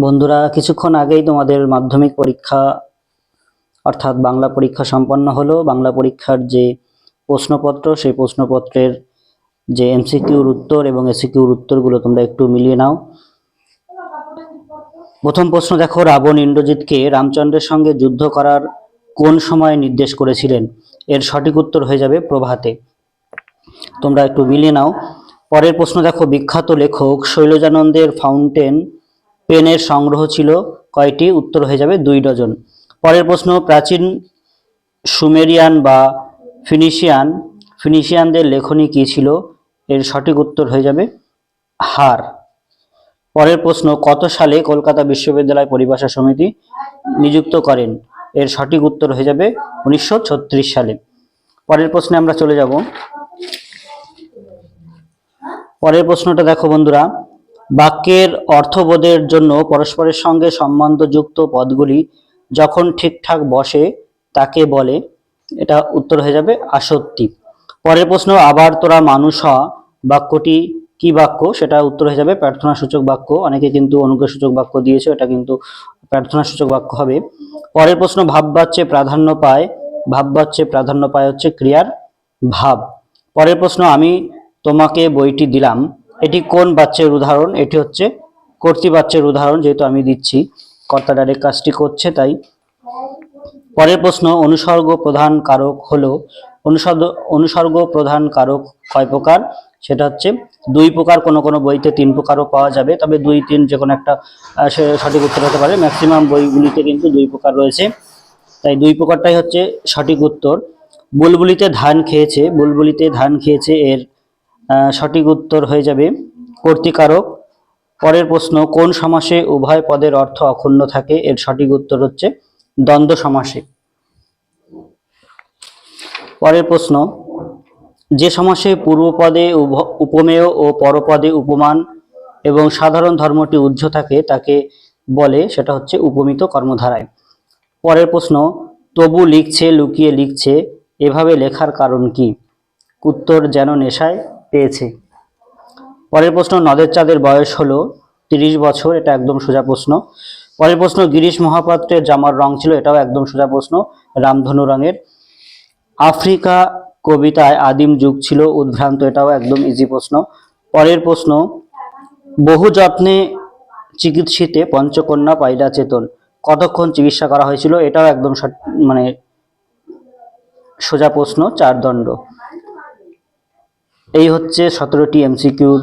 বন্ধুরা, কিছুক্ষণ আগেই তোমাদের মাধ্যমিক পরীক্ষা অর্থাৎ বাংলা পরীক্ষা সম্পন্ন হলো। বাংলা পরীক্ষার যে প্রশ্নপত্র, সেই প্রশ্নপত্রের যে এমসিকিউর উত্তর এবং এসিকিউর উত্তরগুলো তোমরা একটু মিলিয়ে নাও। প্রথম প্রশ্ন দেখো, রাবণ ইন্দ্রজিৎকে রামচন্দ্রের সঙ্গে যুদ্ধ করার কোন সময় নির্দেশ করেছিলেন? এর সঠিক উত্তর হয়ে যাবে প্রভাতে। তোমরা একটু মিলিয়ে নাও। পরের প্রশ্ন দেখো, বিখ্যাত লেখক শৈলজানন্দের ফাউন্টেন পেনের সংগ্রহ ছিল কয়টি? উত্তর হয়ে যাবে 2 ডজন। পরের প্রশ্ন, প্রাচীন সুমেরিয়ান বা ফিনিশিয়ানদের লেখনী কি ছিল? এর সঠিক উত্তর হয়ে যাবে হার। পরের প্রশ্ন, কত সালে কলকাতা বিশ্ববিদ্যালয় পরিভাষা সমিতি নিযুক্ত করেন? এর সঠিক উত্তর হয়ে যাবে 1936 সালে। পরের প্রশ্নে আমরা চলে যাব। পরের প্রশ্নটা দেখো বন্ধুরা, বাক্যের অর্থবোধের জন্য পরস্পরের সঙ্গে সম্বন্ধযুক্ত পদগুলি যখন ঠিকঠাক বসে তাকে বলে। এটা উত্তর হয়ে যাবে আসত্তি। পরের প্রশ্ন, আবার তোরা মানুষ হ বাক্যটি কি বাক্য? সেটা উত্তর হয়ে যাবে প্রার্থনাসূচক বাক্য। অনেকে কিন্তু অনুজ্ঞাসূচক বাক্য দিয়েছে, এটা কিন্তু প্রার্থনাসূচক বাক্য হবে। পরের প্রশ্ন, ভাববাচ্যে প্রাধান্য পায় হচ্ছে ক্রিয়ার ভাব। পরের প্রশ্ন, আমি তোমাকে বইটি দিলাম, এটি কোন বাচ্যের উদাহরণ? এটি হচ্ছে কর্তৃবাচ্যের উদাহরণ, যেহেতু আমি দিচ্ছি, কর্তা ডাইরেক্ট কাজটি করছে তাই। পরের প্রশ্ন, অনুসর্গ প্রধান কারক হলো অনুসর্গ প্রধান কারক কয় প্রকার? সেটা হচ্ছে 2 প্রকার। কোনো কোনো বইতে 3 প্রকারও পাওয়া যাবে, তবে 2, 3 যে কোনো একটা সঠিক উত্তর হতে পারে। ম্যাক্সিমাম বইগুলিতে কিন্তু 2 প্রকার রয়েছে, তাই 2 প্রকারটাই হচ্ছে সঠিক উত্তর। বুলবুলিতে ধান খেয়েছে এর সঠিক উত্তর হয়ে যাবে কর্তৃকারক। পরের প্রশ্ন, কোন সমাসে উভয় পদের অর্থ অক্ষুণ্ণ থাকে? এর সঠিক উত্তর হচ্ছে দ্বন্দ্ব সমাসে। পরের প্রশ্ন, যে সমাসে পূর্বপদে উপমেয় ও পরপদে উপমান এবং সাধারণ ধর্মটি ঊর্ধ্ব থাকে তাকে বলে, সেটা হচ্ছে উপমিত কর্মধারায়। পরের প্রশ্ন, তবু লিখছে লুকিয়ে লিখছে, এভাবে লেখার কারণ কি? উত্তর, যেন নেশায় পেয়েছে। পরের প্রশ্ন, নদের চাঁদের বয়স হলো 30 বছর, এটা একদম সোজা প্রশ্ন। পরের প্রশ্ন, গিরিশ মহাপাত্রের জামার রং ছিল, এটাও একদম সোজা প্রশ্ন, রামধনু রঙের। আফ্রিকা কবিতায় আদিম যুগ ছিল উদ্ভ্রান্ত, এটাও একদম ইজি প্রশ্ন। পরের প্রশ্ন, বহু যত্নে চিকিৎসিতে পঞ্চকন্যা পাইলা চেতন, কতক্ষণ চিকিৎসা করা হয়েছিল? এটাও একদম মানে সোজা প্রশ্ন, 4 দণ্ড। এই হচ্ছে 17টি এমসিকিউর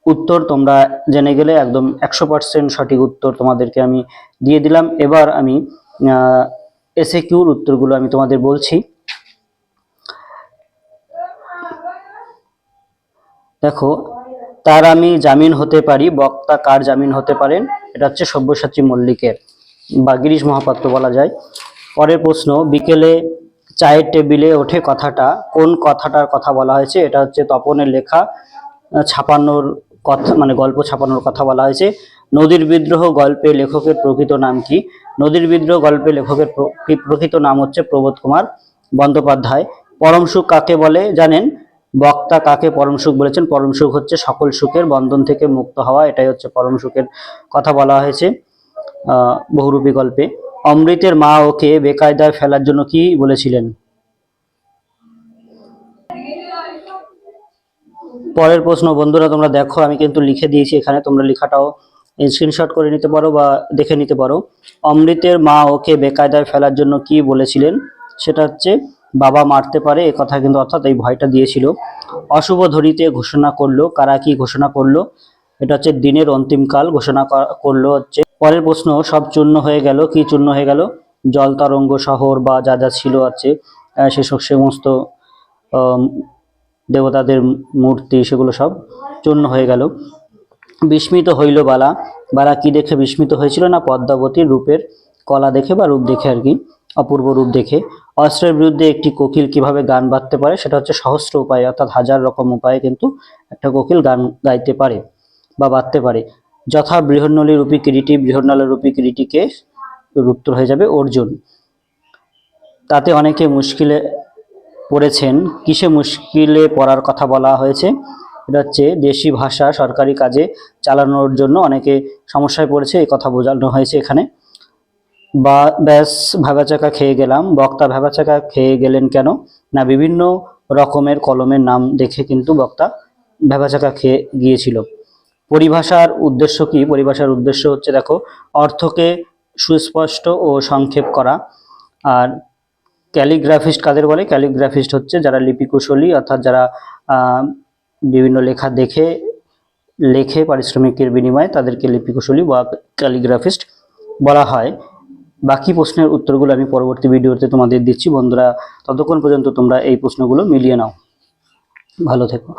উত্তর। তোমরা জেনে গেলে, একদম 100% সঠিক উত্তর তোমাদেরকে আমি দিয়ে দিলাম। এবার আমি এসএকিউর উত্তরগুলো আমি তোমাদের বলছি। দেখো, তার আমি জামিন হতে পারি, বক্তা কার জামিন হতে পারেন? এটা হচ্ছে সব্যসাচী মল্লিকের বা গিরিশ মহাপাত্র বলা যায়। পরের প্রশ্ন, বিকেলে চায়ের টেবিলে ওঠে কথাটা, কোন কথাটার কথা বলা হয়েছে? এটা হচ্ছে তপনের লেখা ছাপানোর কথা, মানে গল্প ছাপানোর কথা বলা হয়েছে। নদীর বিদ্রোহ গল্পে লেখকের প্রকৃত নাম কি? নদীর বিদ্রোহ গল্পে লেখকের প্রকৃত নাম হচ্ছে প্রবোধ কুমার বন্দ্যোপাধ্যায়। পরম সুখ কাকে বলে জানেন? বক্তা কাকে পরম সুখ বলেছেন? পরম সুখ হচ্ছে সকল সুখের বন্ধন থেকে মুক্ত হওয়া, এটাই হচ্ছে পরম সুখের কথা বলা হয়েছে বহুরূপী গল্পে। অমৃতের মা ওকে বেকায়দায় ফেলার জন্য কি বলেছিলেন? পরের প্রশ্ন, বন্ধুরা তোমরা দেখো, আমি কিন্তু লিখে দিয়েছি এখানে, তোমরা লেখাটাও স্ক্রিনশট করে নিতে পারো বা দেখে নিতে পারো। অমৃতের মা ওকে বেকায়দায় ফেলার জন্য কি বলেছিলেন? সেটা হচ্ছে বাবা মারতে পারে, এ কথা কিন্তু অর্থাৎ এই ভয়টা দিয়েছিল। অশুভ ধরিতে ঘোষণা করলো, কারা কি ঘোষণা করলো? এটা হচ্ছে দিনের অন্তিমকাল ঘোষণা করলো হচ্ছে। পরের প্রশ্ন, সব চূর্ণ হয়ে গেল, কি চূর্ণ হয়ে গেল? জল তরঙ্গ শহর বা যা যা ছিল আছে সেসব সমস্ত দেবতাদের মূর্তি, সেগুলো সব চূর্ণ হয়ে গেল। বিস্মিত হইল বালা, বালা কি দেখে বিস্মিত হয়েছিল? না পদ্মাবতীর রূপের কলা দেখে বা রূপ দেখে আর কি, অপূর্ব রূপ দেখে। অস্ত্রের বিরুদ্ধে একটি কোকিল কিভাবে গান বাঁধতে পারে? সেটা হচ্ছে সহস্র উপায়ে, অর্থাৎ 1000 রকম উপায়ে কিন্তু একটা কোকিল গান গাইতে পারে বা বাঁধতে পারে। যথা বৃহন্নলী রূপী কিরীটি, বৃহন্নলা রূপী কিরীটিকে উত্তর হয়ে যাবে অর্জুন। তাতে অনেকে মুশকিলে পড়েছেন, কিসে মুশকিলে পড়ার কথা বলা হয়েছে? এটা হচ্ছে দেশি ভাষা সরকারি কাজে চালানোর জন্য অনেকে সমস্যায় পড়েছে, এই কথা বোঝানো হয়েছে এখানে। বা ব্যাস ভ্যাবাচাকা খেয়ে গেলাম। বক্তা ভ্যাবাচাকা খেয়ে গেলেন কেন? না বিভিন্ন রকমের কলমের নাম দেখে কিন্তু বক্তা ভ্যাবাচাকা খেয়ে গিয়েছিল। পরিভাষার উদ্দেশ্য কি? পরিভাষার উদ্দেশ্য হচ্ছে দেখো, অর্থকে সুস্পষ্ট ও সংক্ষেপ করা। আর ক্যালিগ্রাফিস্ট কাদের বলে? ক্যালিগ্রাফিস্ট হচ্ছে যারা লিপিকুশলী, অর্থাৎ যারা বিভিন্ন লেখা দেখে লেখে পারিশ্রমিকের বিনিময়ে, তাদেরকে লিপিকুশলী বা ক্যালিগ্রাফিস্ট বলা হয়। বাকি প্রশ্নের উত্তরগুলো আমি পরবর্তী ভিডিওতে তোমাদের দিচ্ছি বন্ধুরা। ততক্ষণ পর্যন্ত তোমরা এই প্রশ্নগুলো মিলিয়ে নাও। ভালো থেকো।